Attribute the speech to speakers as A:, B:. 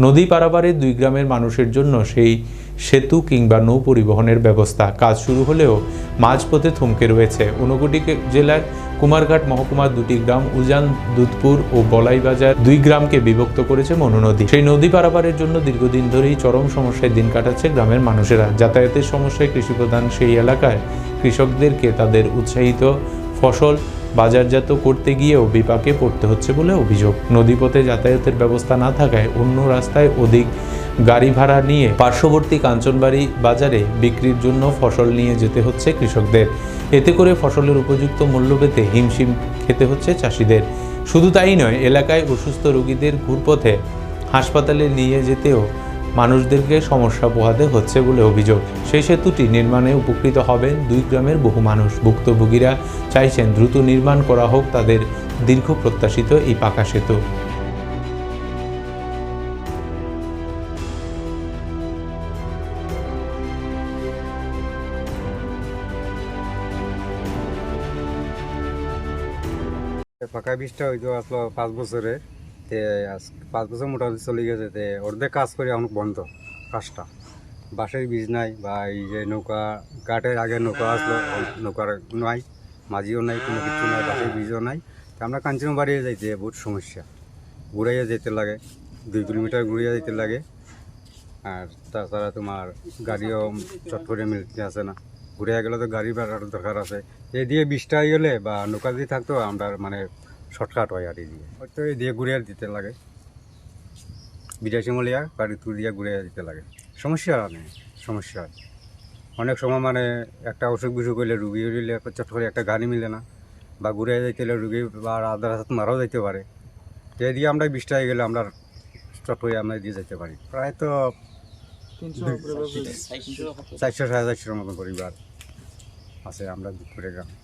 A: নদী পারাপারে দুই গ্রামের মানুষের জন্য সেই সেতু কিংবা নৌ পরিবহনের ব্যবস্থা কাজ শুরু হলেও মাঝপথে থমকে রয়েছে। ঊনকোটি জেলার কুমারঘাট মহকুমার দুটি গ্রাম উজান, দুধপুর ও বলাইবাজার দুই গ্রামকে বিভক্ত করেছে মনু নদী। সেই নদী পারাপারের জন্য দীর্ঘদিন ধরেই চরম সমস্যায় দিন কাটাচ্ছে গ্রামের মানুষেরা। যাতায়াতের সমস্যায় কৃষিপ্রধান সেই এলাকায় কৃষকদেরকে তাদের উৎসাহিত ফসল বাজারজাত করতে গিয়েও বিপাকে পড়তে হচ্ছে বলে অভিযোগ। নদীপথে যাতায়াতের ব্যবস্থা না থাকায় অন্য রাস্তায় অধিক গাড়ি ভাড়া নিয়ে পার্শ্ববর্তী কাঞ্চনবাড়ি বাজারে বিক্রির জন্য ফসল নিয়ে যেতে হচ্ছে কৃষকদের। এতে করে ফসলের উপযুক্ত মূল্য পেতে হিমশিম খেতে হচ্ছে চাষিদের। শুধু তাই নয়, এলাকায় অসুস্থ রোগীদের ঘুরপথে হাসপাতালে নিয়ে যেতেও মানুষদেরকে সমস্যা পোহাতে হচ্ছে বলে অভিযোগ। সেই সেতুটি নির্মাণে উপকৃত হবেন দুই গ্রামের বহু মানুষ। ভুক্তভোগীরা চাইছেন দ্রুত নির্মাণ করা হোক তাদের দীর্ঘ প্রত্যাশিত এই পাকা সেতু।
B: পাকা ব্রিজটা হয়তো আসলো 5 বছরে, 5 বছর মোটামুটি চলে গেছে। অর্ধেক কাজ করে এখন বন্ধ কাজটা। বাঁশের ব্রিজ নাই, বা এই যে নৌকা ঘাটের আগে নৌকা আসলো, নৌকার নাই, মাঝিও নাই, কোনো কিছু নাই, বাঁশের ব্রিজও নাই। আমরা কাঞ্চনবাড়ি যাইতে বহুত সমস্যা, ঘুরাইয়া যেতে লাগে, 2 কিলোমিটার ঘুরিয়ে যেতে লাগে। আর তাছাড়া তোমার গাড়িও চট করে মিলতে আসে না, ঘুরে গেলে তো গাড়ি ভাড়ার দরকার আছে। এই দিয়ে বৃষ্টি হয়ে গেলে বা নৌকা দিয়ে থাকতো আমরা মানে শর্টকাট হয়। আর এই দিয়ে হয়তো এই দিয়ে ঘুরে দিতে লাগে, বিদেশি মলিয়া গাড়ি তুলিয়া ঘুরে দিতে লাগে। সমস্যা নেই, সমস্যা অনেক সময় মানে একটা অসুখ বিসুখ হইলে রুগী হইলে চট করে একটা গাড়ি মিলে না, বা ঘুরে যাইতে হলে রুগী বা আধা রাস্তা মারাও যাইতে পারে। এই দিয়ে আমরা বৃষ্টি হয়ে গেলে আমরা চট করে আমরা দিয়ে যেতে পারি। প্রায় তো 400-450 মতো পরিবার আছে আমরা দুপুরে গ্রামে।